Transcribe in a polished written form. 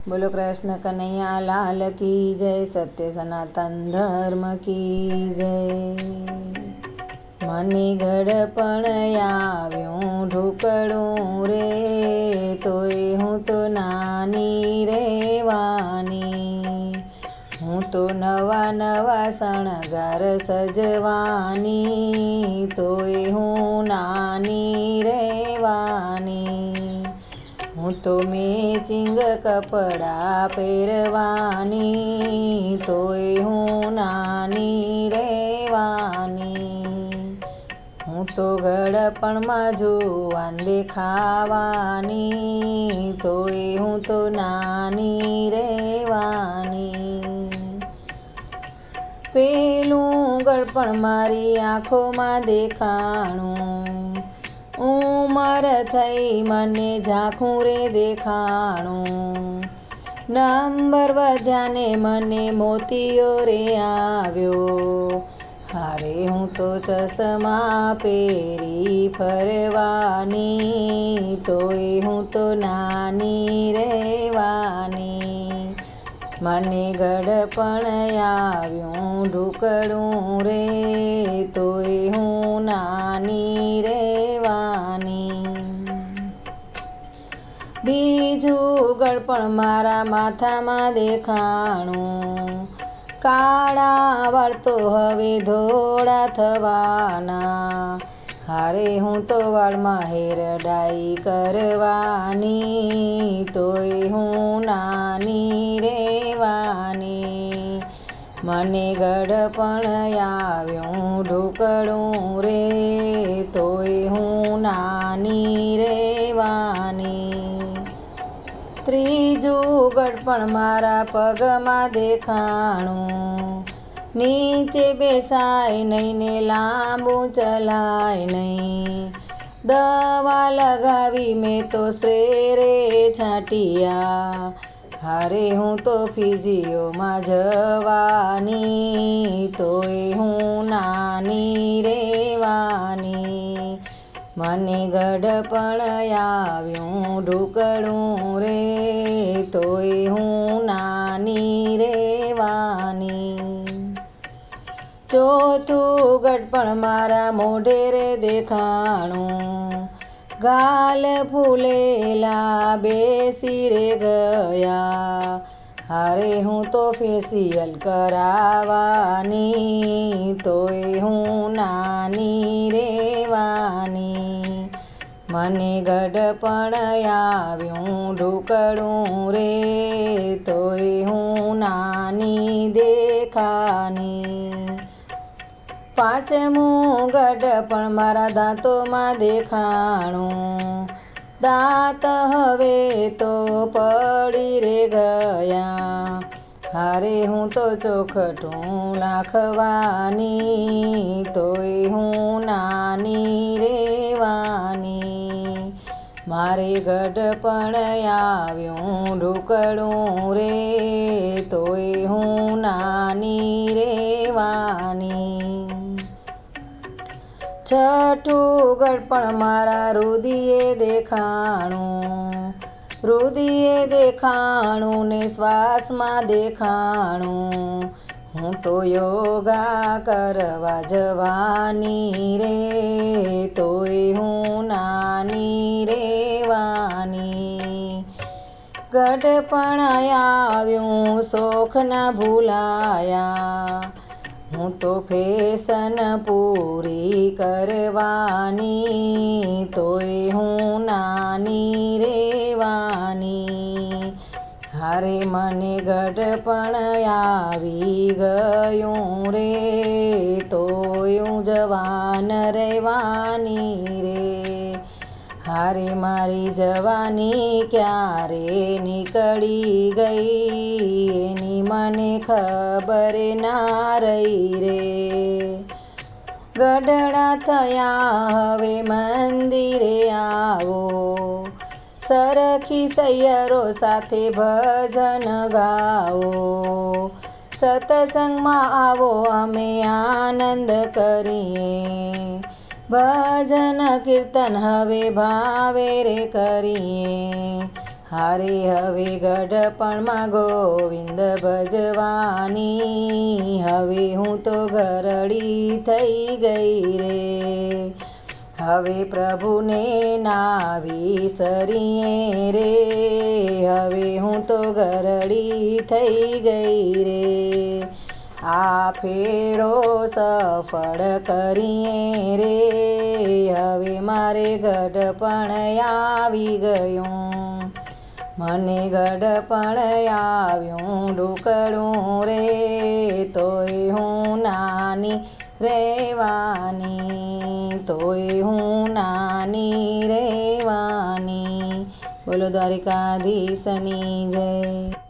बोलो कृष्ण कन्हैया लाल की जय। सत्य सनातन धर्म की जय। मनी गड़पण आव्यूं ढूकड़ूं रे, तोय हूँ तो नानी रेवानी। हूँ तो नवा नवा शणगार सजवानी, तोय हूँ नानी रेवानी। हूँ तो मैचिंग कपड़ा પહેરવાની, तोय हूँ नानी रेवानी। हूँ तो गड़पणमां जुवान देखावानी, तोय हूँ तो नानी रेवानी। पेલું ગળપણ મારી આંખોમાં દેખાણું, ઉંમર થઈ મને ઝાંખું રે દેખાણું। નંબર વધ્યાને મને મોતિયો રે આવ્યો, હારે હું તો ચશ્મા પહેરી ફરવાની, તોય હું તો નાની રહેવાની। મને ગડપણ આવ્યું ઢૂકળું રે, તોય હું નાની રહેવાની। બીજું ગળપણ મારા માથામાં દેખાણું, કાળા વાળ તો હવે ધોળા થવાના, હારે હું તો વાળમાં હેર ડાઈ કરવાની, તોય હું નાની રહેવાની। મને ગડપણ આવ્યું ઢૂકળું રે, તોય હું નાની રહેવાની। ત્રીજું ગડપણ મારા પગમાં દેખાણું, નીચે બેસાય નહીં ને લાંબુ ચલાય નહીં। દવા લગાવી મેં તો સ્પ્રે રે છાંટિયા, હારે હું તો ફિઝિયોમાં જવાની, તોય હું નાની રહેવાની। મને ગડપણ આવ્યું ઢૂકળું રે, તોય હું નાની રહેવાની। ચોથું ગડપણ મારા મોઢે રે દેખાણું, ગાલ ફૂલેલા બેસી રે ગયા, હારે હું તો ફેશિયલ કરાવવાની, તોય હું નાની રહેવાની। મને ગડપણ આવ્યું ઢૂકળું રે, તોય હું નાની દેખાની। પાંચમું ગડપણ મારા દાંતોમાં દેખાણું, દાંત હવે તો પડી રે ગયા, હારે હું તો ચોખટું નાખવાની, તોય હું નાની રહેવાની। મારે ગડપણ આવ્યું ઢૂકળું રે, તોય હું નાની રહેવાની। છઠ્ઠું ગડપણ મારા રુધિએ દેખાણું, રુધિએ દેખાણું ને શ્વાસમાં દેખાણું। હું તો યોગા કરવા જવાની રે, તોય હું નાની રહેવાની। ગડપણ આવ્યું શોખ ના ભૂલાયા, હું તો ફેશન પૂરી કરવાની, તોય હું નાની રહેવાની। હારે મને ગડપણ આવી ગયું રે, તોય હું જવાન રહેવાની રે। હારે મારી જવાની ક્યારે નીકળી ગઈ, એની મને ખબર ના રહી રે। ગઢડા થયા હવે મંદિરે આવો, સરખી સૈયરો સાથે ભજન ગાઓ। સત્સંગમાં આવો અમે આનંદ કરીએ, ભજન કીર્તન હવે ભાવે રે કરીએ। હારે હવે ગઢપણમાં ગોવિંદ ભજવાની, હવે હું તો ઘરડી થઈ ગઈ રે. હવે પ્રભુને ના વિસરીએ રે, હવે હું તો ઘરડી થઈ ગઈ રે. આ ફેરો સફળ કરીએ રે, હવે મારે ગઢપણ આવી ગયું. મને ગઢપણ આવ્યું ઢોકળું રે, તોય હું નાની રહેવાની, તોય હું નાની રહેવાની. બોલો દ્વારિકાધીશની જય.